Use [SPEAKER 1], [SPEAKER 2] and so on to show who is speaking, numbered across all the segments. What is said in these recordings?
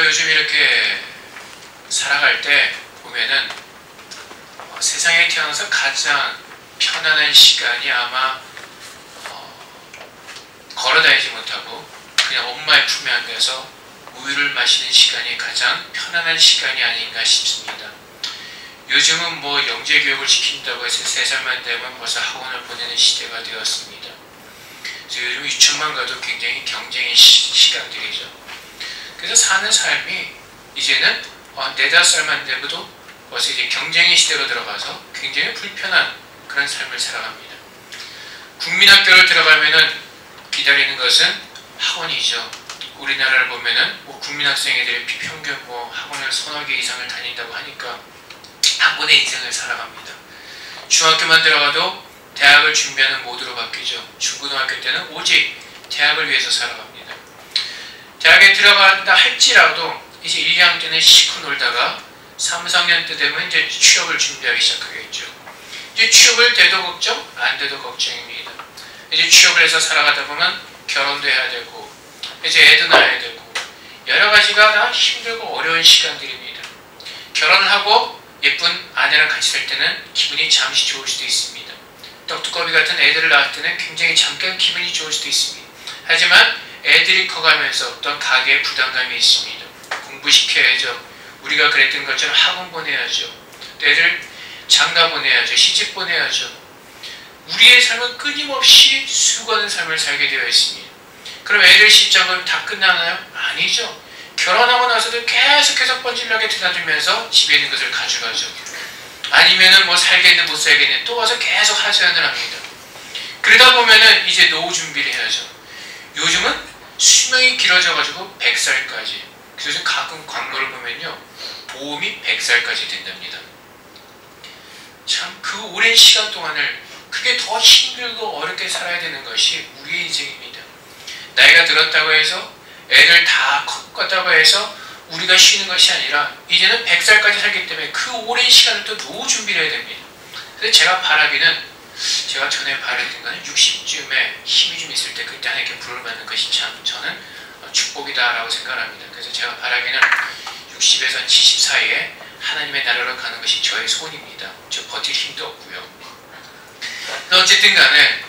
[SPEAKER 1] 요즘 이렇게 살아갈 때 보면은 세상에 태어나서 가장 편안한 시간이 아마 걸어다니지 못하고 그냥 엄마의 품에 안겨서 우유를 마시는 시간이 가장 편안한 시간이 아닌가 싶습니다. 요즘은 뭐 영재교육을 시킨다고 해서 3살만 되면 벌써 학원을 보내는 시대가 되었습니다. 그래서 요즘 유치원만 가도 굉장히 경쟁의 시간들이죠. 그래서 사는 삶이 이제는 4, 5살만 되고도 벌써 이제 경쟁의 시대로 들어가서 굉장히 불편한 그런 삶을 살아갑니다. 국민학교를 들어가면은 기다리는 것은 학원이죠. 우리나라를 보면은 국민학생애들이 평균 학원을 3-4개 이상을 다닌다고 하니까 학원의 인생을 살아갑니다. 중학교만 들어가도 대학을 준비하는 모드로 바뀌죠. 중고등학교 때는 오직 대학을 위해서 살아갑니다. 대학에 들어간다 할지라도 이제 1, 2학년 때는 시커 놀다가 3, 4학년 때 되면 이제 취업을 준비하기 시작하겠죠. 이제 취업을 돼도 걱정, 안 돼도 걱정입니다. 이제 취업을 해서 살아가다 보면 결혼도 해야 되고, 이제 애도 낳아야 되고, 여러 가지가 다 힘들고 어려운 시간들입니다. 결혼을 하고 예쁜 아내랑 같이 살 때는 기분이 잠시 좋을 수도 있습니다. 떡두꺼비 같은 애들을 낳을 때는 굉장히 잠깐 기분이 좋을 수도 있습니다. 하지만 애들이 커가면서 어떤 가계에 부담감이 있습니다. 공부시켜야죠. 우리가 그랬던 것처럼 학원 보내야죠. 애들 장가 보내야죠. 시집 보내야죠. 우리의 삶은 끊임없이 수고하는 삶을 살게 되어 있습니다. 그럼 애들 시집장은 다 끝나나요? 아니죠. 결혼하고 나서도 계속해서 뻔질나게 드나들면서 집에 있는 것을 가져가죠. 아니면은 뭐 살겠네 못 살겠네 또 와서 계속 하소연을 합니다. 그러다 보면은 이제 노후 준비를 해야죠. 요즘은 수명이 길어져가지고 100살까지. 그래서 가끔 광고를 보면요, 보험이 100살까지 된답니다. 참 그 오랜 시간 동안을 그게 더 힘들고 어렵게 살아야 되는 것이 우리의 인생입니다. 나이가 들었다고 해서 애들 다 컸다고 해서 우리가 쉬는 것이 아니라 이제는 100살까지 살기 때문에 그 오랜 시간을 또 노후 준비를 해야 됩니다. 그래서 제가 바라기는, 제가 전에 바랬던 거는 60쯤에 힘이 좀 있을 때 그때 하나님께 부름을 받는 것이 참 저는 축복이다라고 생각합니다. 그래서 제가 바라기는 60에서 70 사이에 하나님의 나라로 가는 것이 저의 소원입니다. 저 버틸 힘도 없고요. 어쨌든 간에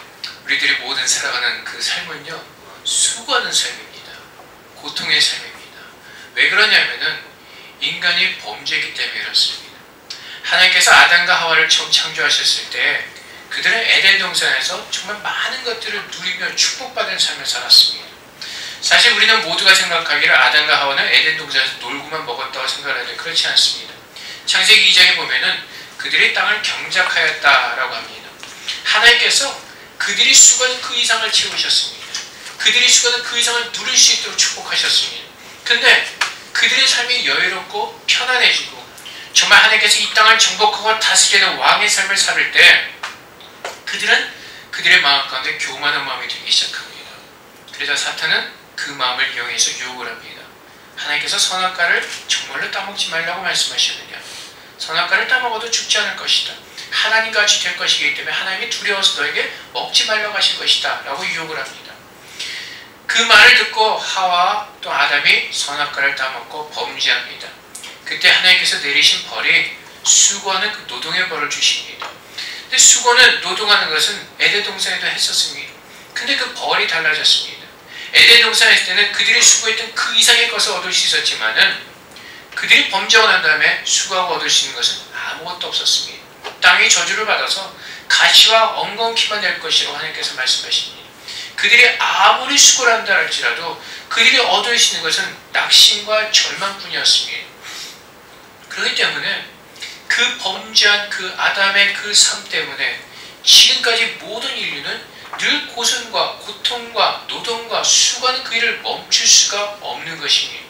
[SPEAKER 1] 우리들이 모든 살아가는 그 삶은요, 수고하는 삶입니다. 고통의 삶입니다. 왜 그러냐면은 인간이 범죄이기 때문에 그렇습니다. 하나님께서 아담과 하와를 처음 창조하셨을 때 그들은 에덴 동산에서 정말 많은 것들을 누리며 축복받은 삶을 살았습니다. 사실 우리는 모두가 생각하기를 아담과 하와는 에덴 동산에서 놀고만 먹었다고 생각하는데 그렇지 않습니다. 창세기 2장에 보면은 그들이 땅을 경작하였다라고 합니다. 하나님께서 그들이 수고하는 그 이상을 채우셨습니다. 그들이 수고하는 그 이상을 누릴 수 있도록 축복하셨습니다. 근데 그들의 삶이 여유롭고 편안해지고 정말 하나님께서 이 땅을 정복하고 다스리는 왕의 삶을 살 때 그들은 그들의 마음 가운데 교만한 마음이 들기 시작합니다. 그래서 사탄은 그 마음을 이용해서 유혹을 합니다. 하나님께서 선악과를 정말로 따먹지 말라고 말씀하셨느냐? 선악과를 따먹어도 죽지 않을 것이다. 하나님같이 될 것이기 때문에 하나님이 두려워서 너에게 먹지 말라고 하실 것이다 라고 유혹을 합니다. 그 말을 듣고 하와 또 아담이 선악과를 따먹고 범죄합니다. 그때 하나님께서 내리신 벌이 수고하는 그 노동의 벌을 주십니다. 근데 수고는 노동하는 것은 에덴 동산에도 했었습니다. 근데 그 벌이 달라졌습니다. 에덴 동산에 있을 때는 그들이 수고했던 그 이상의 것을 얻을 수 있었지만은 그들이 범죄하고 난 다음에 수고하고 얻을 수 있는 것은 아무것도 없었습니다. 땅이 저주를 받아서 가시와 엉겅퀴만 될 것이라고 하나님께서 말씀하십니다. 그들이 아무리 수고를 한다 할지라도 그들이 얻을 수 있는 것은 낙심과 절망뿐이었습니다. 그렇기 때문에 그 범죄한 그 아담의 그 삶 때문에 지금까지 모든 인류는 늘 고생과 고통과 노동과 수고하는 그 일을 멈출 수가 없는 것입니다.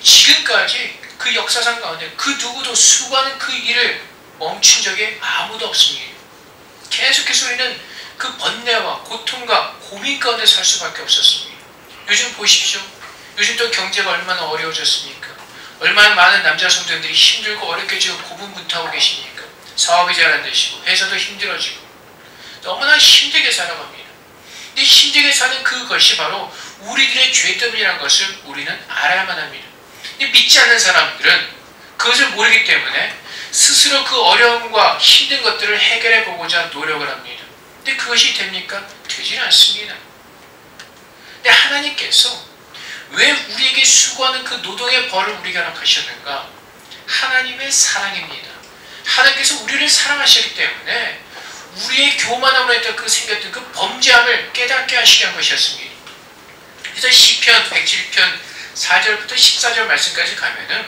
[SPEAKER 1] 지금까지 그 역사상 가운데 그 누구도 수고하는 그 일을 멈춘 적이 아무도 없습니다. 계속해서 우리는 그 번뇌와 고통과 고민 가운데 살 수밖에 없었습니다. 요즘 보십시오. 요즘 또 경제가 얼마나 어려워졌습니까? 얼마나 많은 남자 성도님들이 힘들고 어렵게 지금 고군분투하고 계십니까? 사업이 잘 안 되시고 회사도 힘들어지고 너무나 힘들게 살아갑니다. 근데 힘들게 사는 그것이 바로 우리들의 죄 때문이라는 것을 우리는 알아야만 합니다. 근데 믿지 않는 사람들은 그것을 모르기 때문에 스스로 그 어려움과 힘든 것들을 해결해 보고자 노력을 합니다. 근데 그것이 됩니까? 되질 않습니다. 근데 하나님께서 왜 우리에게 수고하는 그 노동의 벌을 우리에게 허락하셨는가? 하나님의 사랑입니다. 하나님께서 우리를 사랑하시기 때문에 우리의 교만함으로 했던 그 생겼던 그 범죄함을 깨닫게 하시게 한 것이었습니다. 그래서 시편 107편 4절부터 14절 말씀까지 가면은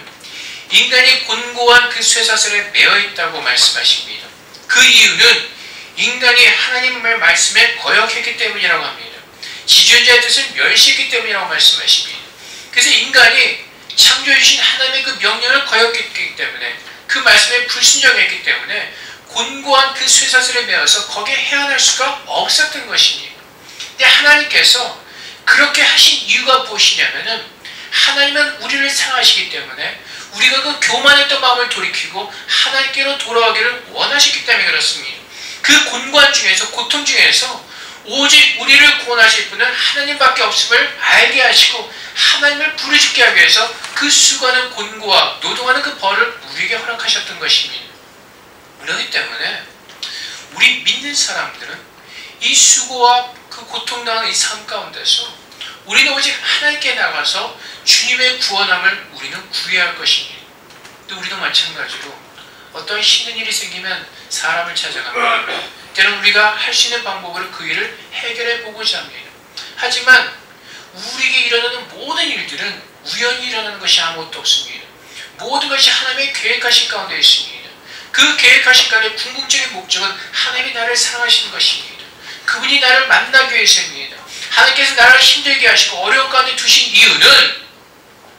[SPEAKER 1] 인간이 곤고한 그 쇠사슬에 매어 있다고 말씀하십니다. 그 이유는 인간이 하나님의 말씀에 거역했기 때문이라고 합니다. 지존자의 뜻을 멸시했기 때문이라고 말씀하십니다. 그래서 인간이 창조해주신 하나님의 그 명령을 거역했기 때문에 그 말씀에 불순종했기 때문에 곤고한 그 쇠사슬에 매어서 거기에 헤어날 수가 없었던 것입니다. 근데 하나님께서 그렇게 하신 이유가 무엇이냐면은 하나님은 우리를 사랑하시기 때문에 우리가 그 교만했던 마음을 돌이키고 하나님께로 돌아가기를 원하셨기 때문에 그렇습니다. 그 곤고한 중에서 고통 중에서 오직 우리를 구원하실 분은 하나님밖에 없음을 알게 하시고 하나님을 부르짖게 하기 위해서 그 수고하는 곤고와 노동하는 그 벌을 우리에게 허락하셨던 것입니다. 그렇기 때문에 우리 믿는 사람들은 이 수고와 그 고통당하는 이 삶 가운데서 우리는 오직 하나님께 나가서 주님의 구원함을 우리는 구해야 할 것입니다. 또 우리도 마찬가지로 어떤 힘든 일이 생기면 사람을 찾아갑니다. 때로는 우리가 할 수 있는 방법으로 그 일을 해결해 보고자 합니다. 하지만 우리에게 일어나는 모든 일들은 우연히 일어나는 것이 아무것도 없습니다. 모든 것이 하나님의 계획하신 가운데 있습니다. 그 계획하신 가운데 궁극적인 목적은 하나님이 나를 사랑하시는 것입니다. 그분이 나를 만나기 위해서입니다. 하나님께서 나를 힘들게 하시고 어려운 가운데 두신 이유는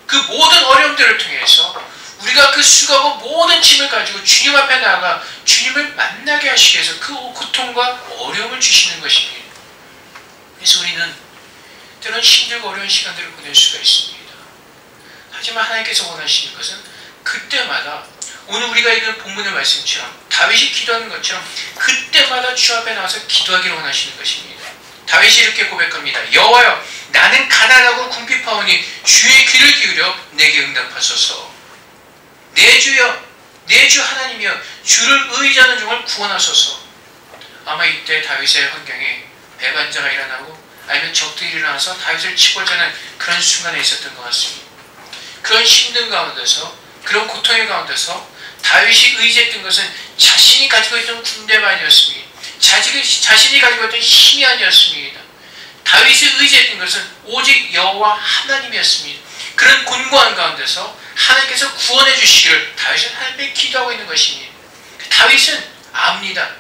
[SPEAKER 1] 그 모든 어려움들을 통해서 우리가 그 수고하고 모든 짐을 가지고 주님 앞에 나아가 주님을 만나게 하시기 위해서 그 고통과 어려움을 주시는 것입니다. 그래서 우리는 때로는 힘들고 어려운 시간들을 보낼 수가 있습니다. 하지만 하나님께서 원하시는 것은 그때마다 오늘 우리가 읽은 본문의 말씀처럼 다윗이 기도하는 것처럼 그때마다 주 앞에 나와서 기도하기를 원하시는 것입니다. 다윗이 이렇게 고백합니다. 여호와여, 나는 가난하고 궁핍하오니 주의 귀를 기울여 내게 응답하소서. 내 주여, 내 주 하나님이여, 주를 의지하는 종을 구원하소서. 아마 이때 다윗의 환경에 배반자가 일어나고 아니면 적들이 일어나서 다윗을 치고자 하는 그런 순간에 있었던 것 같습니다. 그런 힘든 가운데서, 그런 고통의 가운데서 다윗이 의지했던 것은 자신이 가지고 있던 군대가 아니었습니다. 자신이 가지고 있던 힘이 아니었습니다. 다윗이 의지했던 것은 오직 여호와 하나님이었습니다. 그런 곤고한 가운데서 하나님께서 구원해 주시기를 다윗은 하나님께 기도하고 있는 것입니다. 다윗은 압니다.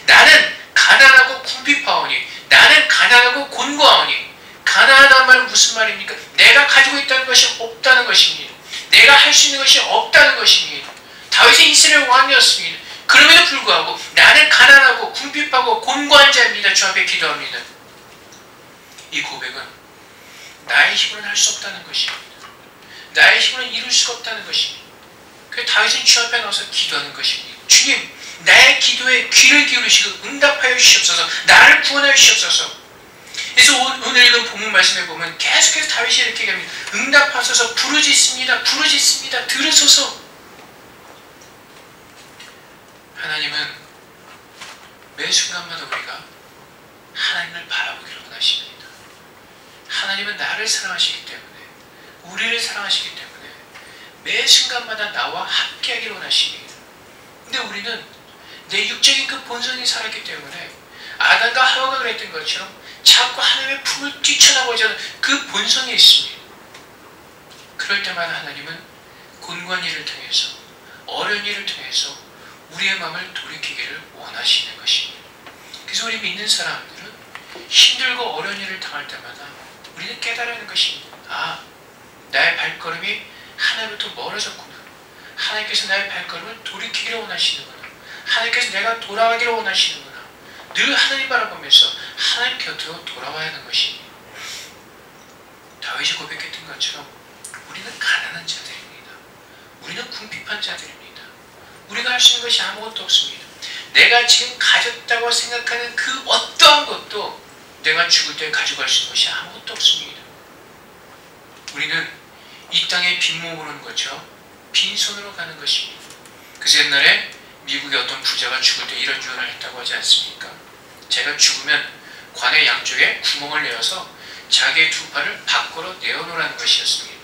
[SPEAKER 1] 나는 가난하고 궁핍하오니, 나는 가난하고 곤고하오니. 가난하다는 말은 무슨 말입니까? 내가 가지고 있다는 것이 없다는 것입니다. 내가 할 수 있는 것이 없다는 것입니다. 다윗은 이스라엘 왕이었습니다. 그럼에도 불구하고 나는 가난하고 궁핍하고 곤고한 자입니다. 주 앞에 기도합니다. 이 고백은 나의 힘으로는 할 수 없다는 것입니다. 나의 힘으로는 이룰 수가 없다는 것입니다. 그래서 다윗은 주 앞에 나와서 기도하는 것입니다. 주님, 나의 기도에 귀를 기울이시고 응답하여 주시옵소서. 나를 구원하여 주시옵소서. 그래서 오늘 읽은 본문 말씀에 보면 계속해서 다윗이 이렇게 얘기합니다. 응답하소서. 부르짖습니다. 부르짖습니다. 들으소서. 하나님은 매 순간마다 우리가 하나님을 바라보기를 원하십니다. 하나님은 나를 사랑하시기 때문에, 우리를 사랑하시기 때문에 매 순간마다 나와 함께하기를 원하십니다. 근데 우리는 내 육적인 그 본성이 살았기 때문에 아담과 하와가 그랬던 것처럼 자꾸 하나님의 품을 뛰쳐나오고자 하는 그 본성이 있습니다. 그럴 때마다 하나님은 곤고한 일을 통해서, 어려운 일을 통해서 우리의 마음을 돌이키기를 원하시는 것입니다. 그래서 우리 믿는 사람들은 힘들고 어려운 일을 당할 때마다 우리는 깨달는 것입니다. 아, 나의 발걸음이 하나님부터 멀어졌구나. 하나님께서 나의 발걸음을 돌이키기를 원하시는구나. 하나님께서 내가 돌아가기를 원하시는구나. 늘 하나님 바라보면서 하나님 곁으로 돌아와야 하는 것입니다. 다윗이 고백했던 것처럼 우리는 가난한 자들입니다. 우리는 궁핍한 자들입니다. 우리가 할 수 있는 것이 아무것도 없습니다. 내가 지금 가졌다고 생각하는 그 어떠한 것도 내가 죽을 때 가져갈 수 있는 것이 아무것도 없습니다. 우리는 이 땅에 빈몸으로 오는 것처럼 빈손으로 가는 것입니다. 그래서 옛날에 미국의 어떤 부자가 죽을 때 이런 유언을 했다고 하지 않습니까? 제가 죽으면 관의 양쪽에 구멍을 내어서 자기의 두 팔을 밖으로 내어놓으라는 것이었습니다.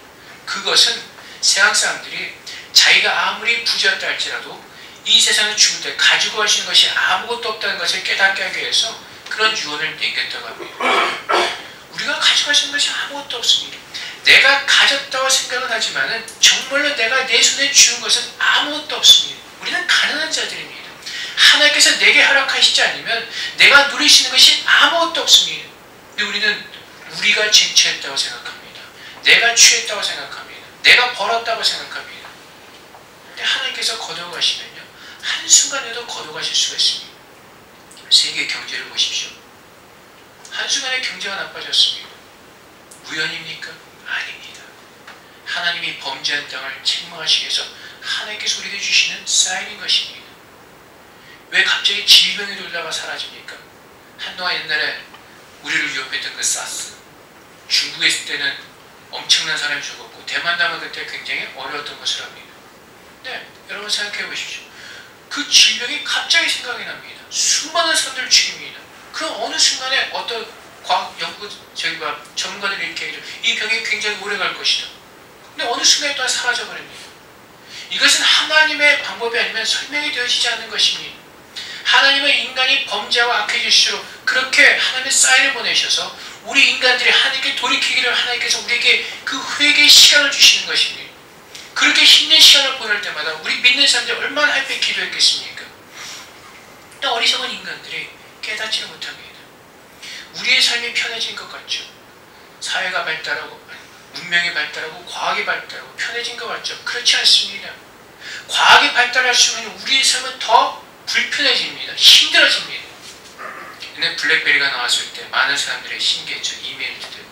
[SPEAKER 1] 그것은 세상 사람들이 자기가 아무리 부자였다 할지라도 이 세상에 죽을 때 가지고 갈 수 있는 것이 아무것도 없다는 것을 깨닫게 하기 위해서 그런 유언을 남겼다고 합니다. 우리가 가져갈 수 있는 것이 아무것도 없습니다. 내가 가졌다고 생각은 하지만 정말로 내가 내 손에 쥐은 것은 아무것도 없습니다. 우리는 가난한 자들입니다. 하나님께서 내게 허락하시지 않으면 내가 누릴 수 있는 것이 아무것도 없습니다. 근데 우리는 우리가 쟁취했다고 생각합니다. 내가 취했다고 생각합니다. 내가 벌었다고 생각합니다. 근데 하나님께서 거둬가시면요, 한순간에도 거둬가실 수가 있습니다. 세계 경제를 보십시오. 한순간에 경제가 나빠졌습니다. 우연입니까? 아닙니다. 하나님이 범죄한 땅을 책망하시기 위해서 하나님께서 우리에게 주시는 사인인 것입니다. 왜 갑자기 질병이 돌다가 사라집니까? 한동안 옛날에 우리를 위협했던 그 사스, 중국에 있을 때는 엄청난 사람이 죽었고 대만 다음에 그때 굉장히 어려웠던 것을 합니다. 네, 여러분 생각해 보십시오. 그 질병이 갑자기 생각이 납니다. 수많은 사람들을 죽입니다. 그럼 어느 순간에 어떤 과학 연구 전문가들이 이렇게 얘기해요. 이 병이 굉장히 오래 갈 것이다. 근데 어느 순간에 또한 사라져버립니다. 이것은 하나님의 방법이 아니면 설명이 되어지지 않는 것입니다. 하나님은 인간이 범죄하고 악해질수록 그렇게 하나님의 사인을 보내셔서 우리 인간들이 하나님께 돌이키기를 하나님께서 우리에게 그 회개의 시간을 주시는 것입니다. 그렇게 힘든 시간을 보낼 때마다 우리 믿는 사람들이 얼마나 하나님께 기도했겠습니까? 근데 어리석은 인간들이 깨닫지를 못합니다. 우리의 삶이 편해진 것 같죠. 사회가 발달하고 문명이 발달하고 과학이 발달하고 편해진 것 같죠. 그렇지 않습니다. 과학이 발달할수록 우리의 삶은 더 불편해집니다. 힘들어집니다. 근데 블랙베리가 나왔을 때 많은 사람들이 신기했죠. 이메일도 되고.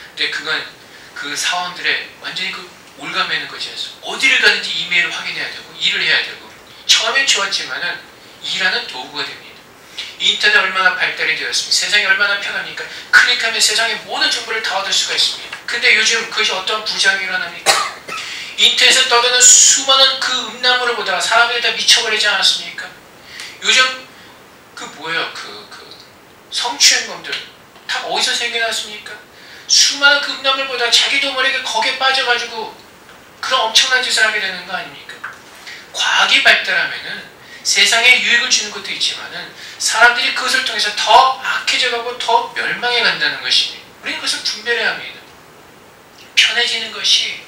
[SPEAKER 1] 근데 그건 그 사원들의 완전히 그 올가매는 것이어서 어디를 가든지 이메일을 확인해야 되고 일을 해야 되고 처음엔 좋았지만은 일하는 도구가 됩니다. 인터넷 얼마나 발달이 되었습니까? 세상이 얼마나 편합니까? 클릭하면 세상의 모든 정보를 다 얻을 수가 있습니다. 근데 요즘 그것이 어떤 부작용이 일어납니까? 인터넷에 떠도는 수많은 그 음란물을 보다가 사람들이 다 미쳐버리지 않았습니까? 요즘 그 뭐예요? 그 성추행범들 다 어디서 생겨났습니까? 수많은 그 음란물 보다가 자기도 모르게 거기에 빠져가지고 그런 엄청난 짓을 하게 되는 거 아닙니까? 과학이 발달하면은 세상에 유익을 주는 것도 있지만은 사람들이 그것을 통해서 더 악해져가고 더 멸망해 간다는 것입니다. 우리는 그것을 분별해야 합니다. 편해지는 것이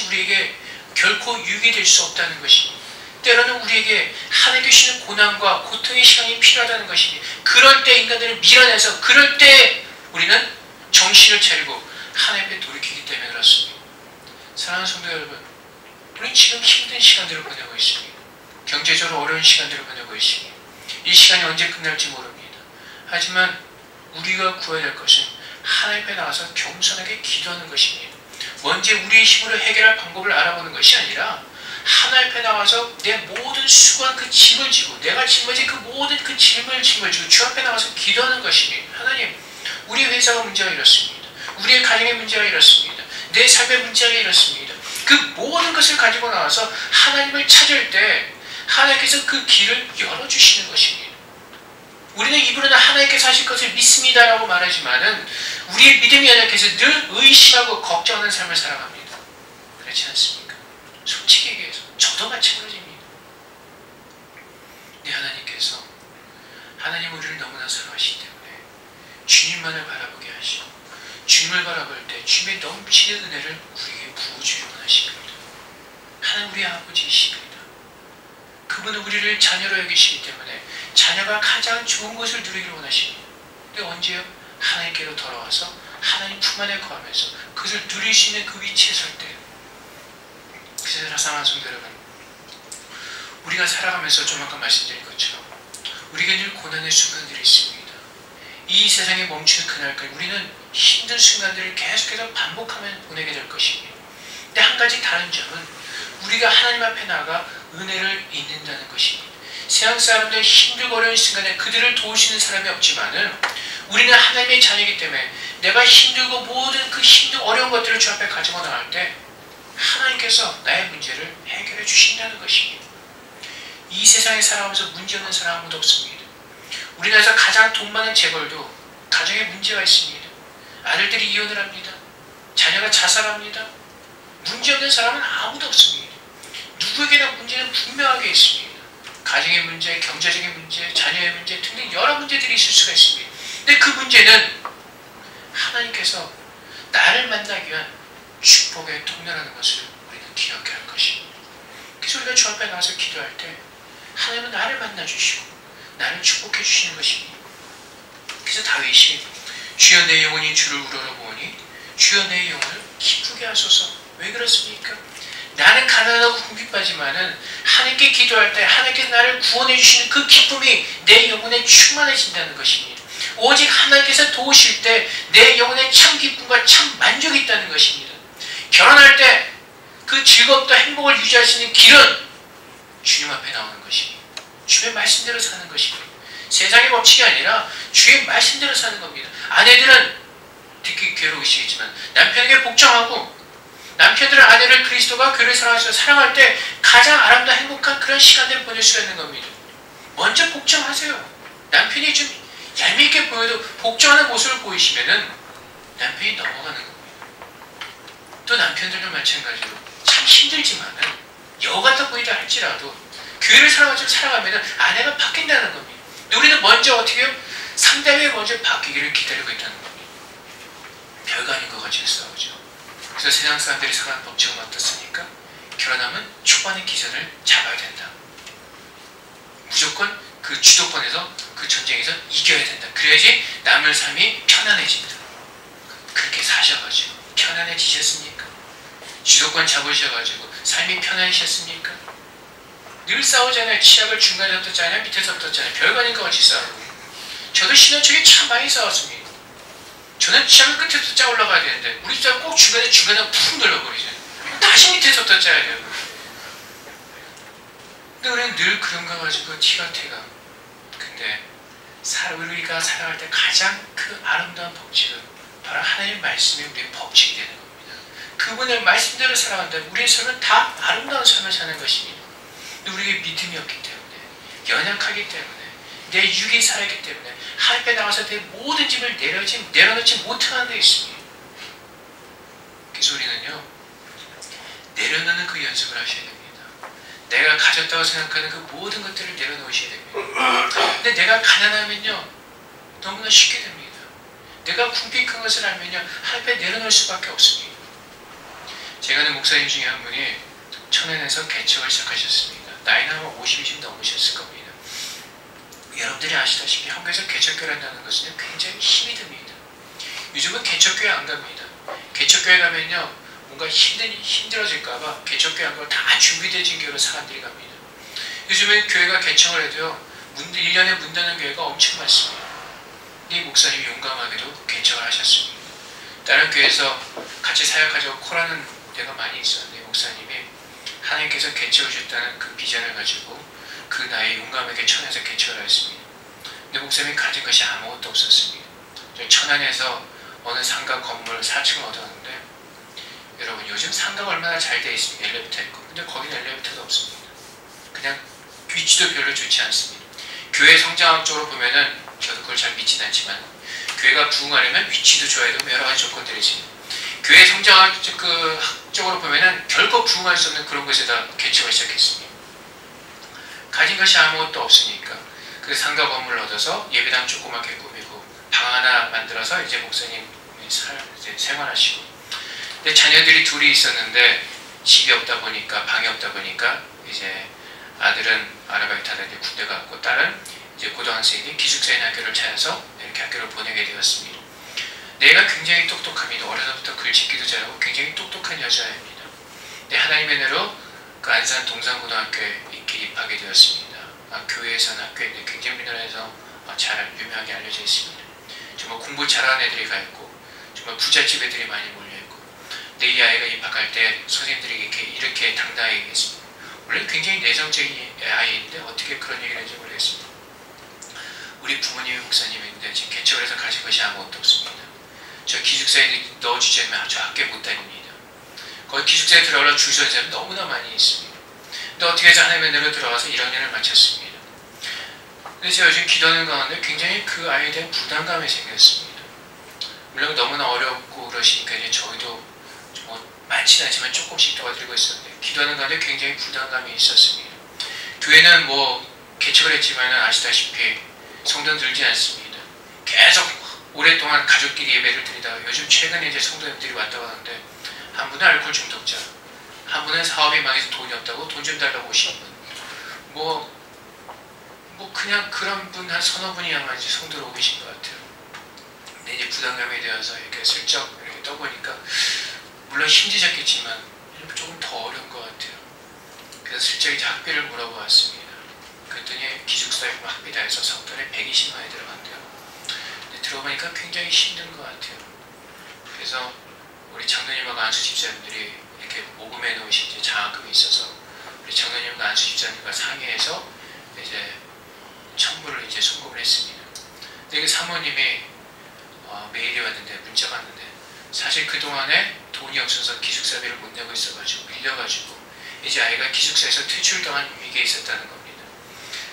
[SPEAKER 1] 우리에게 결코 유익이 될 수 없다는 것입니다. 때로는 우리에게 하나님께 주시는 고난과 고통의 시간이 필요하다는 것입니다. 그럴 때 인간들을 밀어내서 그럴 때 우리는 정신을 차리고 하나님께 돌이키기 때문에 그렇습니다. 사랑하는 성도 여러분, 우리는 지금 힘든 시간들을 보내고 있습니다. 경제적으로 어려운 시간들을 보내고 있습니다. 이 시간이 언제 끝날지 모릅니다. 하지만 우리가 구해야 될 것은 하나님 앞에 나와서 겸손하게 기도하는 것입니다. 먼저 우리의 힘으로 해결할 방법을 알아보는 것이 아니라 하나님 앞에 나와서 내 모든 수고한 그 짐을 지고 내가 짊어진 그 모든 그 짐을 지고 주 앞에 나와서 기도하는 것입니다. 하나님, 우리 회사가 문제가 이렇습니다. 우리의 가정의 문제가 이렇습니다. 내 삶의 문제가 이렇습니다. 그 모든 것을 가지고 나와서 하나님을 찾을 때 하나님께서 그 길을 열어주시는 것입니다. 우리는 입으로는 하나님께서 하실 것을 믿습니다라고 말하지만은 우리의 믿음이 연약해서 늘 의심하고 걱정하는 삶을 살아갑니다. 그렇지 않습니까? 솔직히 얘기해서 저도 마찬가지입니다. 네, 하나님께서 하나님 우리를 너무나 사랑하시기 때문에 주님만을 바라보게 하시고 주님을 바라볼 때 주님의 넘치는 은혜를 우리에게 부어주길 원하십니다. 하나님 우리 아버지이십니다. 그분은 우리를 자녀로 여기시기 때문에 자녀가 가장 좋은 것을 누리길 원하십니다. 근데 언제요? 하나님께로 돌아와서 하나님 품 안에 거하면서 그것을 누릴 수 있는 그 위치에 설 때. 그래서 사랑하는 성도 여러분, 우리가 살아가면서 좀 아까 말씀드린 것처럼 우리가 늘 고난의 순간들이 있습니다. 이 세상에 멈추는 그날까지 우리는 힘든 순간들을 계속해서 반복하면 보내게 될 것입니다. 근데 한 가지 다른 점은 우리가 하나님 앞에 나가 은혜를 잊는다는 것입니다. 세상 사람들 힘들고 어려운 순간에 그들을 도우시는 사람이 없지만은 우리는 하나님의 자녀이기 때문에 내가 힘들고 모든 그 힘든 어려운 것들을 주 앞에 가지고 나갈 때 하나님께서 나의 문제를 해결해 주신다는 것입니다. 이 세상에 살아가면서 문제 없는 사람 아무도 없습니다. 우리나라에서 가장 돈 많은 재벌도 가정에 문제가 있습니다. 아들들이 이혼을 합니다. 자녀가 자살합니다. 문제 없는 사람은 아무도 없습니다. 누구에게나 문제는 분명하게 있습니다. 가정의 문제, 경제적인 문제, 자녀의 문제 등등 여러 문제들이 있을 수가 있습니다. 근데 그 문제는 하나님께서 나를 만나기 위한 축복의 통로라는 것을 우리는 기억해야 할 것입니다. 그래서 우리가 주 앞에 나와서 기도할 때 하나님은 나를 만나주시고 나를 축복해 주시는 것입니다. 그래서 다윗이 주여 내 영혼이 주를 우러러보니 주여 내 영혼을 기쁘게 하소서. 왜 그렇습니까? 나는 가난하고 궁핍하지만은 하나님께 기도할 때 하나님께서 나를 구원해 주시는 그 기쁨이 내 영혼에 충만해진다는 것입니다. 오직 하나님께서 도우실 때 내 영혼에 참 기쁨과 참 만족이 있다는 것입니다. 결혼할 때 그 즐겁다 행복을 유지할 수 있는 길은 주님 앞에 나오는 것입니다. 주의 말씀대로 사는 것입니다. 세상의 법칙이 아니라 주의 말씀대로 사는 겁니다. 아내들은 듣기 괴로우시겠지만 남편에게 복종하고 남편들은 아내를 그리스도가 교회를 사랑할 때 가장 아름다운 행복한 그런 시간들을 보낼 수가 있는 겁니다. 먼저 복종하세요. 남편이 좀 얄밉게 보여도 복종하는 모습을 보이시면은 남편이 넘어가는 겁니다. 또 남편들도 마찬가지로 참 힘들지만은 여우 같아 보이다 할지라도 교회를 살아가면은 아내가 바뀐다는 겁니다. 우리는 먼저 어떻게 해요? 상대방이 먼저 바뀌기를 기다리고 있다는 겁니다. 별거 아닌 것 같이 싸우죠. 그래서 세상 사람들이 생각하는 법칙은 어떻습니까? 결혼하면 초반의 기선을 잡아야 된다. 무조건 그 주도권에서 그 전쟁에서 이겨야 된다. 그래야지 남의 삶이 편안해진다. 그렇게 사셔가지고 편안해지셨습니까? 주도권 잡으셔가지고 삶이 편안해지셨습니까? 늘 싸우잖아요. 치약을 중간에 떴잖아요. 밑에서 떴잖아요. 별거 아닌 것 같이 싸우고. 저도 신혼 초에 참 많이 싸웠습니다. 저는 치약을 끝에서 짜 올라가야 되는데 우리 집사람 꼭 중간에 푹 눌러버리잖아요. 다시 밑에서 떴짜야 돼요. 근데 우리는 늘 그런 거 가지고 티가. 근데 우리가 살아갈 때 가장 그 아름다운 법칙은 바로 하나님의 말씀이 우리의 법칙이 되는 겁니다. 그분의 말씀대로 살아간다면 우리의 삶은 다 아름다운 삶을 사는 것입니다. 근데 우리에게 믿음이 없기 때문에 연약하기 때문에 내 육이 살아있기 때문에 하나님 앞에 나가서 내 모든 짐을 내려놓지 못하는 데 있습니다. 그래서 우리는요 내려놓는 그 연습을 하셔야 됩니다. 내가 가졌다고 생각하는 그 모든 것들을 내려놓으셔야 됩니다. 근데 내가 가난하면요 너무나 쉽게 됩니다. 내가 궁핍한 것을 알면요 하나님 앞에 내려놓을 수밖에 없습니다. 제가 아는 목사님 중에 한 분이 천안에서 개척을 시작하셨습니다. 나이는 아마 50이 좀 넘으셨을 겁니다. 여러분들이 아시다시피 한국에서 개척교회를 한다는 것은 굉장히 힘이 듭니다. 요즘은 개척교회 안 갑니다. 개척교회 가면요 뭔가 힘들어질까봐 개척교회 안 가고 다 준비되어진 교회로 사람들이 갑니다. 요즘엔 교회가 개척을 해도요 1년에 문 닫는 교회가 엄청 많습니다. 이 목사님이 용감하게도 개척을 하셨습니다. 다른 교회에서 같이 사역하자고 콜하는 데가 많이 있었는데 목사님이 하나님께서 개척을 주셨다는 그 비전을 가지고 그 나이 용감하게 천안에서 개척을 하였습니다. 근데 목사님이 가진 것이 아무것도 없었습니다. 천안에서 어느 상가 건물 4층을 얻었는데 여러분 요즘 상가가 얼마나 잘 되어 있습니까? 엘리베이터 있고. 근데 거기는 엘리베이터도 없습니다. 그냥 위치도 별로 좋지 않습니다. 교회 성장학적으로 보면은 저도 그걸 잘 믿지는 않지만 교회가 부흥하려면 위치도 좋아야 되고 여러 가지 조건들이 있습니다. 교회 성장학적으로 보면은 결코 부흥할 수 없는 그런 곳에다 개척을 시작했습니다. 가진 것이 아무것도 없으니까 그 상가 건물을 얻어서 예배당 조그맣게 꾸미고 방 하나 만들어서 이제 목사님 이제 생활하시고. 근데 자녀들이 둘이 있었는데 집이 없다 보니까 방이 없다 보니까 이제 아들은 아르바이트 하다 이제 군대 갔고 딸은 이제 고등학생이 기숙사인 학교를 찾아서 이렇게 학교를 보내게 되었습니다. 내가 굉장히 똑똑합니다. 어려서부터 글짓기도 잘하고 굉장히 똑똑한 여자입니다. 근데 하나님의 은혜로 그 안산 동산고등학교에 이렇게 입학하게 되었습니다. 교회에서는 학교에 굉장히 우리나라에서 잘 유명하게 알려져 있습니다. 정말 공부 잘하는 애들이 가 있고 정말 부잣집 애들이 많이 몰려있고. 근데 이 아이가 입학할 때 선생님들이 이렇게 당당하게 얘기했습니다. 원래 굉장히 내성적인 아이인데 어떻게 그런 얘기를 했는지 모르겠습니다. 우리 부모님이 목사님인데 지금 개척을 해서 가진 것이 아무것도 없습니다. 저 기숙사에 넣어주지 않으면 저 학교에 못 다닙니다. 거기 기숙사에 들어가려 줄 서는 사람이 너무나 많이 있습니다. 근데 어떻게 해서 하나님의 은혜로 들어가서 1학년을 마쳤습니다. 근데 제가 요즘 기도하는 가운데 굉장히 그 아이에 대한 부담감이 생겼습니다. 물론 너무나 어렵고 그러시니까 이제 저희도 뭐 많지는 않지만 조금씩 도와드리고 있었는데 기도하는 가운데 굉장히 부담감이 있었습니다. 교회는 뭐 개척을 했지만 아시다시피 성도는 늘지 않습니다. 계속 오랫동안 가족끼리 예배를 드리다가 요즘 최근에 이제 성도님들이 왔다고 하는데 한 분은 알코올 중독자, 한 분은 사업이 망해서 돈이 없다고 돈 좀 달라고 오시는 분, 뭐 그냥 그런 분 한 서너 분이야만 이제 성도로 오고 계신 것 같아요. 근데 이제 부담감이 되어서 이렇게 슬쩍 이렇게 떠보니까 물론 힘드셨겠지만 조금 더 어려운 것 같아요. 그래서 슬쩍 이제 학비를 물어보았습니다. 그랬더니 기숙사에 학비 다 해서 석 달에 120만 원이 들어간대요. 근데 들어보니까 굉장히 힘든 것 같아요. 그래서 우리 장로님하고 안수 집사님들이 이렇게 모금해 놓으신 이제 장학금이 있어서 우리 장로님과 안수 집사님과 상의해서 이제 청구를 이제 송금을 했습니다. 근데 그 사모님이 메일이 왔는데 문자가 왔는데 사실 그동안에 돈이 없어서 기숙사비를 못 내고 있어가지고 밀려가지고 이제 아이가 기숙사에서 퇴출당한 위기에 있었다는 겁니다.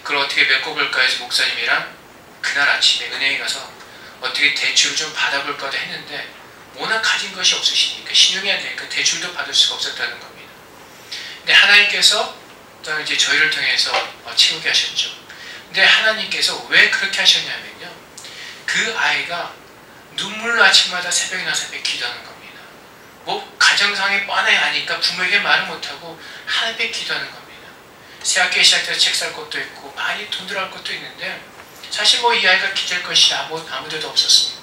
[SPEAKER 1] 그걸 어떻게 메꿔볼까 해서 목사님이랑 그날 아침에 은행에 가서 어떻게 대출을 좀 받아볼까 했는데 워낙 가진 것이 없으시니까 신용이 안 되니까 대출도 받을 수가 없었다는 겁니다. 근데 하나님께서 또 이제 저희를 통해서 채우게 하셨죠. 근데 하나님께서 왜 그렇게 하셨냐면요, 그 아이가 눈물로 아침마다 새벽이나 새벽에 기도하는 겁니다. 뭐 가정상에 뻔해 하니까 부모에게 말을 못하고 하나님께 기도하는 겁니다. 새 학기 시작해서 책 살 것도 있고 많이 돈 들어갈 것도 있는데 사실 뭐 이 아이가 기댈 것이 아무데도 없었습니다.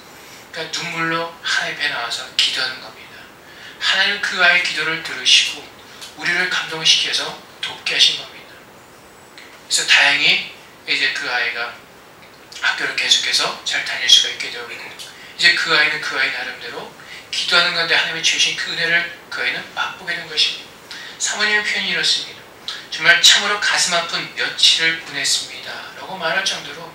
[SPEAKER 1] 그러니까 눈물로 하나님 앞에 나와서 기도하는 겁니다. 하나님은 그 아이의 기도를 들으시고 우리를 감동시켜서 돕게 하신 겁니다. 그래서 다행히 이제 그 아이가 학교를 계속해서 잘 다닐 수가 있게 되고 이제 그 아이는 그 아이 나름대로 기도하는 건데 하나님이 주신 그 은혜를 그 아이는 맛보게 된 것입니다. 사모님의 표현이 이렇습니다. 정말 참으로 가슴 아픈 며칠을 보냈습니다 라고 말할 정도로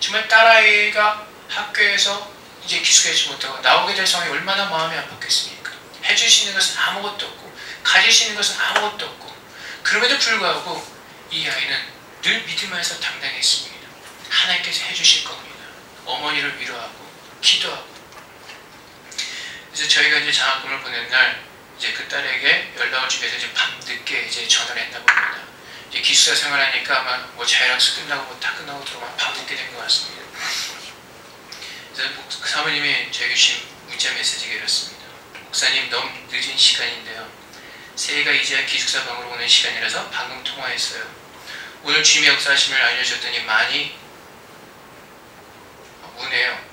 [SPEAKER 1] 정말 딸아이가 학교에서 이제 기숙하지 못하고 나오게 될 상황이 얼마나 마음이 아팠겠습니까? 해줄 수 있는 것은 아무것도 없고 가질 수 있는 것은 아무것도 없고 그럼에도 불구하고 이 아이는 늘 믿음에서 당당했습니다. 하나님께서 해주실 겁니다. 어머니를 위로하고 기도하고. 그래서 저희가 이제 장학금을 보낸 날 이제 그 딸에게 연락을 주기 위해서 이제 밤늦게 이제 전화를 했나 봅니다. 이제 기숙사 생활하니까 아마 뭐 자율학습 끝나고 뭐 다 끝나고 들어오면 밤늦게 된 것 같습니다. 그래서 그 사모님이 저에게 주신 문자 메시지가 이렇습니다. 목사님, 너무 늦은 시간인데요. 새해가 이제야 기숙사 방으로 오는 시간이라서 방금 통화했어요. 오늘 주님의 역사하심을 알려줬더니 많이 우네요.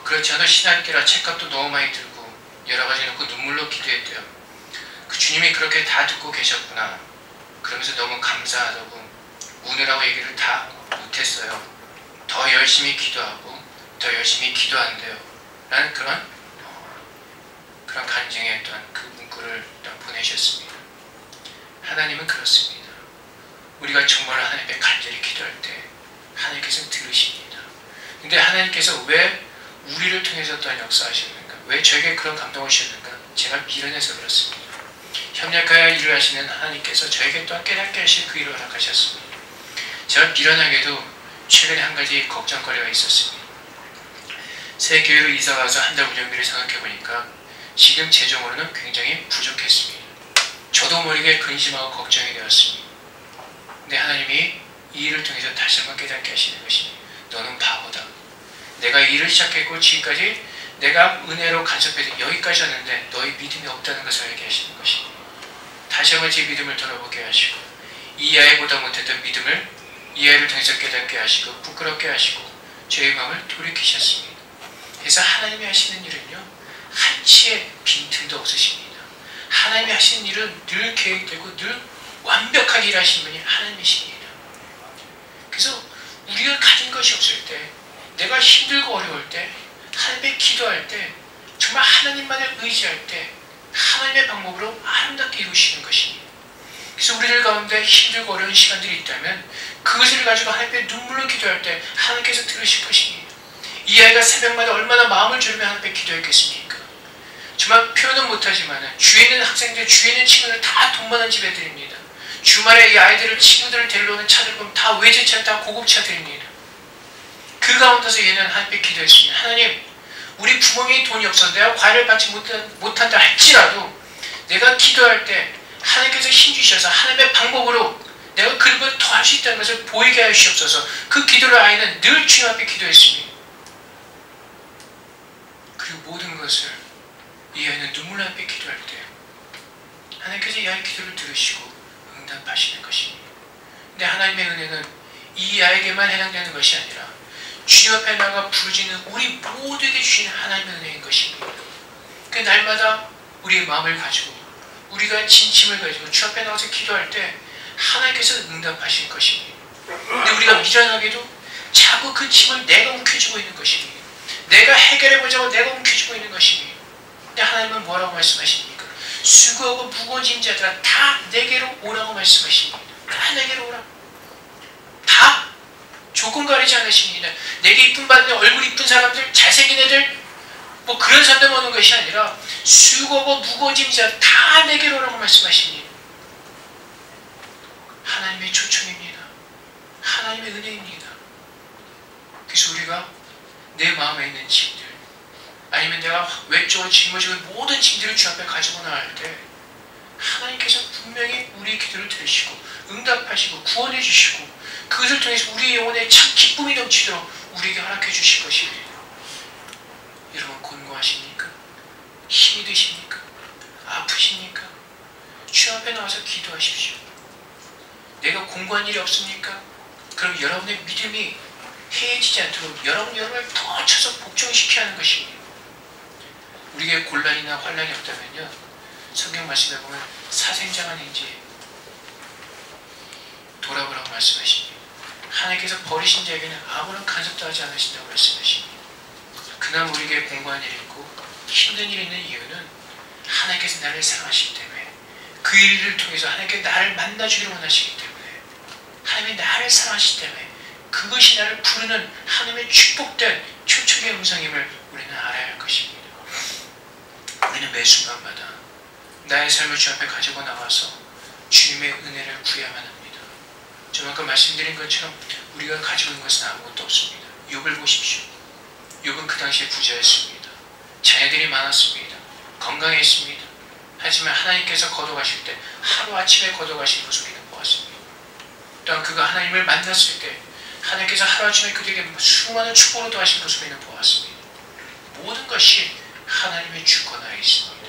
[SPEAKER 1] 그렇지 않아도 신학기라 책값도 너무 많이 들고 여러 가지 놓고 눈물로 기도했대요. 그 주님이 그렇게 다 듣고 계셨구나. 그러면서 너무 감사하다고 우느라고 얘기를 다 못했어요. 더 열심히 기도하고 더 열심히 기도한대요. 라는 그런 간증의 또한 그 문구를 보내셨습니다. 하나님은 그렇습니다. 우리가 정말 하나님께 간절히 기도할 때 하나님께서 들으십니다. 근데 하나님께서 왜 우리를 통해서 또한 역사하시는가? 왜 저에게 그런 감동을 주셨는가? 제가 미련해서 그렇습니다. 협력하여 일을 하시는 하나님께서 저에게 또한 깨닫게 하실 그 일을 허락하셨습니다. 제가 미련하게도 최근에 한 가지 걱정거리가 있었습니다. 새 교회로 이사가서 한 달 운영비를 생각해보니까 지금 재정으로는 굉장히 부족했습니다. 저도 모르게 근심하고 걱정이 되었습니다. 근데 하나님이 이 일을 통해서 다시 한번 깨닫게 하시는 것이 너는 바보다. 내가 이 일을 시작했고 지금까지 내가 은혜로 간섭해서 여기까지 왔는데 너의 믿음이 없다는 것을 알게 하시는 것입니다. 다시 한번 제 믿음을 돌아보게 하시고 이 아이보다 못했던 믿음을 이 아이를 통해서 깨닫게 하시고 부끄럽게 하시고 저의 마음을 돌이키셨습니다. 그래서 하나님이 하시는 일은요, 한치의 빈틈도 없으십니다. 하나님이 하시는 일은 늘 계획되고 늘 완벽하게 일하시는 분이 하나님이십니다. 그래서 우리가 가진 것이 없을 때, 내가 힘들고 어려울 때, 하나님께 기도할 때, 정말 하나님만을 의지할 때 하나님의 방법으로 아름답게 이루시는 것입니다. 그래서 우리들 가운데 힘들고 어려운 시간들이 있다면 그것을 가지고 하나님께 눈물로 기도할 때 하나님께서 들으실 것입니다. 이 아이가 새벽마다 얼마나 마음을 졸이며 하나님께 기도했겠습니까? 정말 표현은 못하지만 주위에 있는 학생들, 주위에 있는 친구들 다 돈 많은 집 애들입니다. 주말에 이 아이들을, 친구들을 데리러 오는 차들 보면 다 외제차, 다 고급차들입니다. 그 가운데서 얘는 하나님께 기도했습니다. 하나님, 우리 부모님이 돈이 없어서 내가 과외를 받지 못한다 할지라도 내가 기도할 때 하나님께서 힘주셔서 하나님의 방법으로 내가 그들보다 더 할 수 있다는 것을 보이게 하여 주시옵소서. 그 기도를 아이는 늘 주님 앞에 기도했습니다. 그리고 모든 것을 이 아이는 눈물 앞에 기도할 때 하나님께서 이 아이의 기도를 들으시고 응답하시는 것입니다. 근데 하나님의 은혜는 이 아이에게만 해당되는 것이 아니라 주님 앞에 나가 부르짖는 우리 모두에게 주시는 하나님의 은혜인 것입니다. 그 날마다 우리의 마음을 가지고 우리가 진심을 가지고 주 앞에 나가서 기도할 때 하나님께서 응답하실 것입니다. 근데 우리가 미련하게도 자꾸 그 짐을 내가 움켜쥐고 있는 것입니다. 내가 해결해보자고 내가 움켜쥐고 있는 것입니다. 근데 하나님은 뭐라고 말씀하십니까? 수고하고 무거운 짐 자들아 다 내게로 오라고 말씀하십니다. 다 내게로 오라. 다 조건 가리지 않으십니다. 내게 이쁨 받는 얼굴 이쁜 사람들, 잘생긴 애들 뭐 그런 사람들 오는 것이 아니라 수고하고 무거운 짐 자들 다 내게로 오라고 말씀하십니다. 하나님의 초청입니다. 하나님의 은혜입니다. 그래서 우리가 내 마음에 있는 짐들 아니면 내가 외적으로 짊어지고 모든 짐들을 주 앞에 가지고 나갈 때 하나님께서 분명히 우리의 기도를 들으시고 응답하시고 구원해 주시고 그것을 통해서 우리의 영혼에 참 기쁨이 넘치도록 우리에게 허락해 주실 것입니다. 여러분 곤고하십니까? 힘이 드십니까? 아프십니까? 주 앞에 나와서 기도하십시오. 내가 공부한 일이 없습니까? 그럼 여러분의 믿음이 해해지지 않도록 여러분을 더 쳐서 복종시켜야 하는 것입니다. 우리에게 곤란이나 환란이 없다면요, 성경 말씀에 보면 사생장한인지 돌아보라고 말씀하십니다. 하나님께서 버리신 자에게는 아무런 간섭도 하지 않으신다고 말씀하십니다. 그나마 우리에게 공부한 일이 있고 힘든 일이 있는 이유는 하나님께서 나를 사랑하시기 때문에 그 일을 통해서 하나님께서 나를 만나주기를 원하시기 때문에 하나님이 나를 사랑하시기 때문에 그것이 나를 부르는 하나님의 축복된 초청의 음성임을 우리는 알아야 할 것입니다. 우리는 매 순간마다 나의 삶을 주 앞에 가지고 나와서 주님의 은혜를 구해야만 합니다. 좀 아까 말씀드린 것처럼 우리가 가지고 있는 것은 아무것도 없습니다. 욥을 보십시오. 욥은 그 당시에 부자였습니다. 자녀들이 많았습니다. 건강했습니다. 하지만 하나님께서 거둬가실 때 하루아침에 거둬가신 모습을 우리는 보았습니다. 또한 그가 하나님을 만났을 때 하나님께서 하루아침에 그들에게 수많은 축복을 더하신 모습을 우리는 보았습니다. 모든 것이 하나님의 주권하에 있습니다.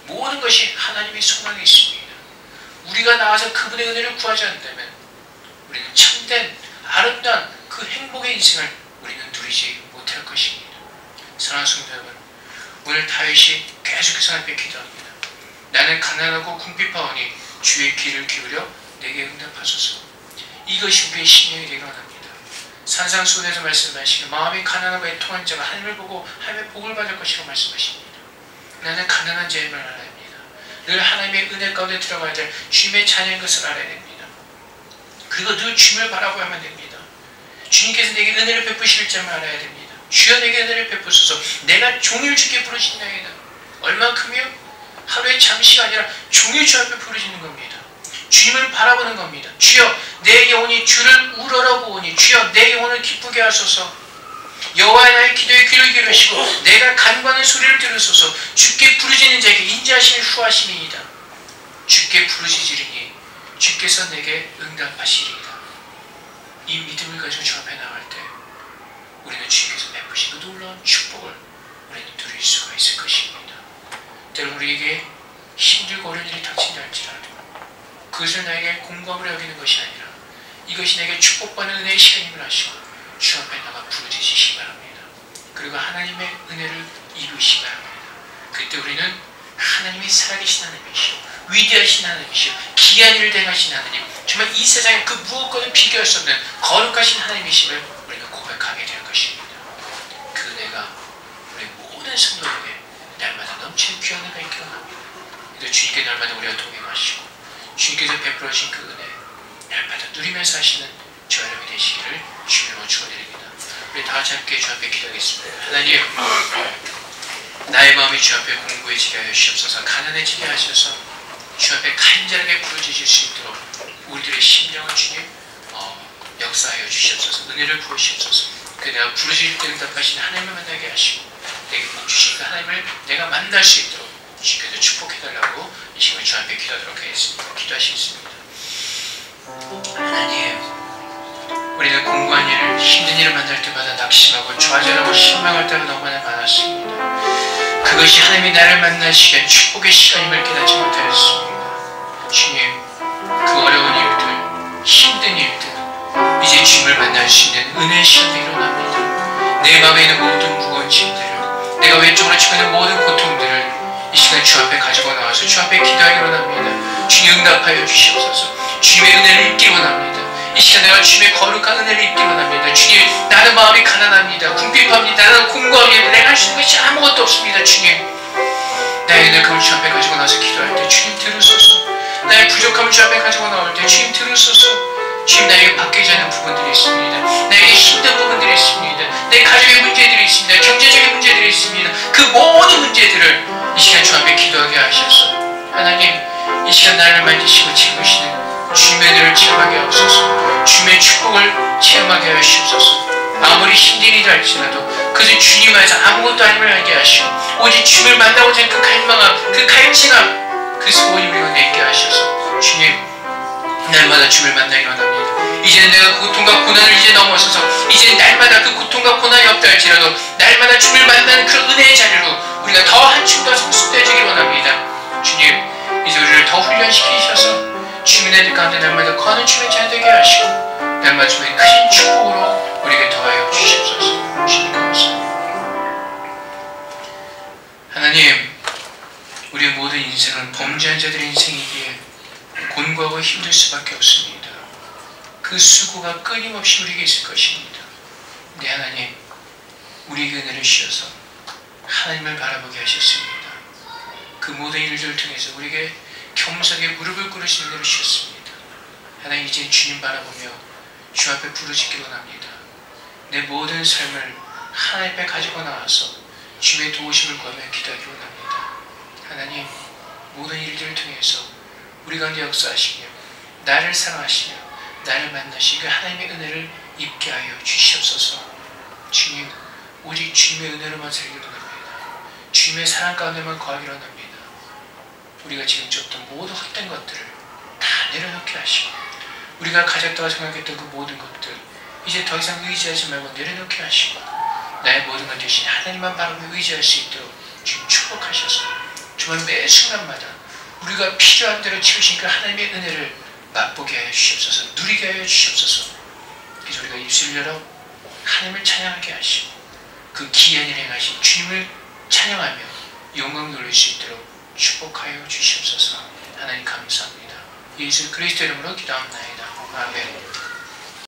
[SPEAKER 1] 모든 것이 하나님의 소망에 있습니다. 우리가 나와서 그분의 은혜를 구하지 않는다면 우리는 참된 아름다운 그 행복의 인생을 우리는 누리지 못할 것입니다. 사랑하는 성도 여러분, 오늘 다윗이 계속해서 하나님께 기도합니다. 나는 가난하고 궁핍하오니 주의 귀를 기울여 내게 응답하소서. 이것이 우리의 신령이 되기 원합니다. 산상수훈에서 말씀하시는 마음이 가난하고 애통한 자가 하나님을 보고 하나님의 복을 받을 것이라고 말씀하십니다. 나는 가난한 자임을 알아야 합니다. 늘 하나님의 은혜 가운데 들어가야 될 주님의 자녀인 것을 알아야 됩니다. 그리고 늘 주님을 바라보아야만 됩니다. 주님께서 내게 은혜를 베푸실 점을 알아야 됩니다. 주여 내게 은혜를 베푸소서. 내가 종일 주께 부르신다이다. 얼만큼이요? 하루에 잠시가 아니라 종일 주 앞에 부르시는 겁니다. 주님을 바라보는 겁니다. 주여 내 영혼이 주를 우러러보오니 주여 내 영혼을 기쁘게 하소서. 여호와의 나의 기도에 귀를 기울이시고 내가 간구하는 소리를 들으소서. 주께 부르짖는 자에게 인자하심이 후하심이니이다. 주께 부르짖으리니 주께서 내게 응답하시리이다. 이 믿음을 가지고 주 앞에 나갈 때 우리는 주님께서 베푸신 그 놀라운 축복을 우리는 누릴 수가 있을 것입니다. 때로 우리에게 힘들고 어려운 일이 닥친다 할지라도 그것을 나에게 공감으로 여기는 것이 아니라 이것이 내게 축복받는 은혜의 시간임을 아시고 주 앞에 나가 부르짖으시기 바랍니다. 그리고 하나님의 은혜를 이루시기 바랍니다. 그때 우리는 하나님이 살아계신 하나님이시오, 위대하신 하나님이시오, 기이한 일을 행하신 하나님, 정말 이 세상에 그 무엇과도 비교할 수 없는 거룩하신 하나님이심을 우리는 고백하게 될 것입니다. 그 은혜가 우리 모든 성도에게 날마다 넘치는 귀한 은혜가 있기를 합니다. 그래서 주님께 날마다 우리가 동행하시고 주님께서 베풀어 주신 그 은혜 날마다 누리면서 하시는 저 여러분이 되시기를 주님으로 축원드립니다. 우리 다 같이 함께 주 앞에 기도하겠습니다. 하나님, 나의 마음이 주 앞에 공고해지게 하여 주시옵소서. 가난해지게 하셔서 주 앞에 간절하게 부르짖을 수 있도록 우리들의 심령을 주님 역사하여 주시옵소서. 은혜를 부으시옵소서. 그 내가 부르짖을 때 응답하신 하나님을 만나게 하시고 내게 복 주신 그 하나님을 내가 만날 수 있도록 주께서 축복해달라고 이 시간 주 앞에 기도하도록 하겠습니다. 기도하시겠습니다. 하나님, 우리는 공부한 일을, 힘든 일을 만날 때마다 낙심하고 좌절하고 실망할 때가 너무나 많았습니다. 그것이 하나님이 나를 만날 시간, 축복의 시간임을 깨닫지 못하였습니다. 주님, 그 어려운 일들, 힘든 일들, 이제 주님을 만날 수 있는 은혜의 시간이 일어납니다. 내 마음에 있는 모든 무거운 짐들을, 내가 왼쪽으로 치고 있는 모든 고통들을 이 시간 주 앞에 가지고 나와서 주 앞에 기도하기 원합니다. 주님 응답하여 주시옵소서. 주님의 은혜를 입기 원합니다. 이 시간 내가 주님의 거룩한 은혜를 입기 원합니다. 주님, 나는 마음이 가난합니다. 궁핍합니다. 나는 공고합니다. 내가 할 수 있는 것이 아무것도 없습니다. 주님, 나의 은혜감을 주 앞에 가지고 나와서 기도할 때 주님 들으소서. 나의 부족함을 주 앞에 가지고 나올 때 주님 들으소서. 주님, 나에게 바뀌지 않는 부분들이 있습니다. 나에게 힘든 부분들이 있습니다. 내 가정의 문제들이 있습니다. 경제적인 문제들이 있습니다. 그 모든 문제들을 이 시간 주 앞에 기도하게 하셔서 하나님, 이 시간 나를 만지시고 채우시는 주님의 은혜를 체험하게 하옵소서. 주님의 축복을 체험하게 하시옵소서. 아무리 힘든 일이 할지라도 그저 주님 안에서 아무것도 아님을 알게 하시고 오직 주님을 만나고자 하는 그 갈망함, 그 갈증함, 그 소원이 우리가 내게 하셔서 주님, 날마다 주님을 만나기 원합니다. 이제는 내가 그 고통과 고난을 이제 넘어서서 이제 날마다 그 고통과 고난이 없다 할지라도 날마다 주님을 만나는 그 은혜의 자리로 우리가 더 한층 더 성숙되어지길 원합니다. 주님, 이제 우리를 더 훈련시키셔서 주님의 늘 가운데 날마다 거하는 주님의 자녀 되게 하시고 날마다 주님의 큰 축복으로 우리에게 더하여 주시옵소서. 주님 감사합니다. 하나님, 우리의 모든 인생은 범죄한 자들의 인생이기에 곤고하고 힘들 수밖에 없습니다. 그 수고가 끊임없이 우리에게 있을 것입니다. 네, 하나님, 우리에게 은혜를 주셔서 하나님을 바라보게 하셨습니다. 그 모든 일들을 통해서 우리에게 겸손하게 무릎을 꿇으시는 은혜를 주셨습니다. 하나님, 이제 주님 바라보며 주 앞에 부르짖기 원합니다. 내 모든 삶을 하나님 앞에 가지고 나와서 주님의 도우심을 구하며 기도하기 원합니다. 하나님, 모든 일들을 통해서 우리 가운데 역사하시며 나를 사랑하시며 나를 만나시고 하나님의 은혜를 입게 하여 주시옵소서. 주님, 오직 주님의 은혜로만 살기를 원합니다. 주님의 사랑 가운데만 거하기를 원합니다. 우리가 지금 쫓던 모든 헛된 것들을 다 내려놓게 하시고 우리가 가졌다고 생각했던 그 모든 것들 이제 더 이상 의지하지 말고 내려놓게 하시고 나의 모든 것 대신 하나님만 바라보며 의지할 수 있도록 주님 축복하셔서 정말 매 순간마다 우리가 필요한 대로 채우신 그 하나님의 은혜를 맛보게 하여 주시옵소서. 누리게 하여 주시옵소서. 그래서 우리가 입술을 열어 하나님을 찬양하게 하시고 그 기이한 일 행하신 주님을 찬양하며 영광 돌릴 수 있도록 축복하여 주시옵소서. 하나님 감사합니다. 예수 그리스도 이름으로 기도합나이다. 아멘.